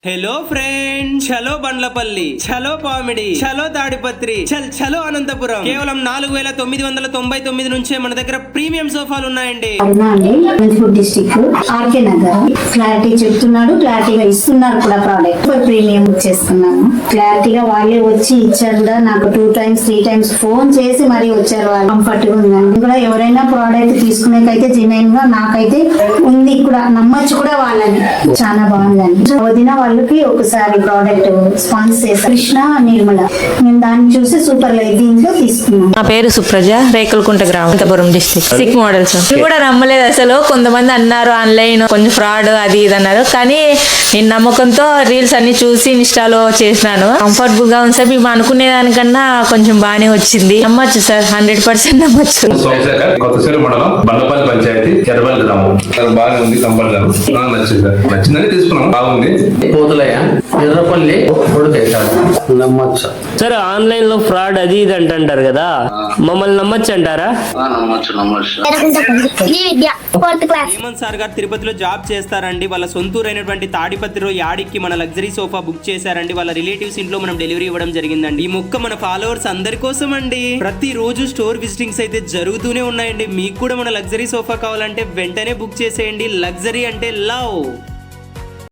Hello friends, చలో బండ్లపల్లి, చలో పామిడి, చలో తాడిపత్రి, చలో అనంతపురం. కేవలం 4999 నుంచే మన దగ్గర ప్రీమియం సోఫాలు ఉన్నాయండి. క్లారిటీ చెప్తున్నాడు, క్లారిటీగా ఇస్తున్నారు కూడా. ప్రోడక్ట్ ప్రీమియం చేస్తున్నాను. క్లారిటీగా వాళ్ళే వచ్చి ఇచ్చారు కూడా. నాకు 2 times 3 times ఫోన్ చేసి మరీ వచ్చారు. వాళ్ళు కంఫర్ట్ గా ఉందని కూడా. ఎవరైనా ప్రోడక్ట్ తీసుకునేకైతే జెన్యున్ గా నాకైతే ఉంది కూడా, నమ్మచ్చు కూడా వాళ్ళని. చాలా బాగుందండి. వదిన వాళ్ళకి ఒకసారి ప్రోడక్ట్ స్పాన్సర్ చేశారు, కృష్ణ నిర్మల. నేను దాన్ని చూసి సూపర్ లైట్ దీంట్లో తీసుకున్నాను. నా పేరు సుప్రజ, రేకులకుంట గ్రామం, అనంతపురం డిస్ట్రిక్ట్. సిక్ మోడల్స్ కూడా నమ్మలేదు అసలు. కొంతమంది అన్నారు ఆన్లైన్ కొంచెం ఫ్రాడ్ అది ఇది అన్నారు, కానీ నేను నమ్మకంతో రీల్స్ అన్ని చూసి ఇన్స్టాలో చేసినాను. కంఫర్టబుల్ గా ఉంది సార్. మేము అనుకునే దానికన్నా కొంచెం బాగానే వచ్చింది. నమ్మచ్చు సార్, 100% నమ్మచ్చు. కొత్తసేరు మండలం బండ్లపల్లి పంచాయతీ చెరబల్లి గ్రామం. బాగా ఉంది, కంఫర్ట్ గా నచ్చింది సార్. నచ్చిందని తీసుకున్నాం. బాగుంది. పోతులయ్య ఎర్రపల్లి నమ్మచ్చు సార్. ఆన్లైన్ లో ఫ్రాడ్ అది ఇది అంటారు కదా, మమ్మల్ని నమ్మచ్చు అంటారా? హేమంత్ సార్ గారు తిరుపతిలో జాబ్ చేస్తారండి. వాళ్ళ సొంతూరు అయినటువంటి తాడిపత్రిలో యాడికి మన లగ్జరీ సోఫా బుక్ చేశారండి. వాళ్ళ రిలేటివ్స్ ఇంట్లో మనం డెలివరీ ఇవ్వడం జరిగిందండి. ఈ మొక్క మన ఫాలోవర్స్ అందరి కోసం అండి. ప్రతి రోజు స్టోర్ విజిటింగ్స్ అయితే జరుగుతూనే ఉన్నాయండి. మీకు కూడా మన లగ్జరీ సోఫా కావాలంటే వెంటనే బుక్ చేసేయండి. లగ్జరీ అంటే లవ్.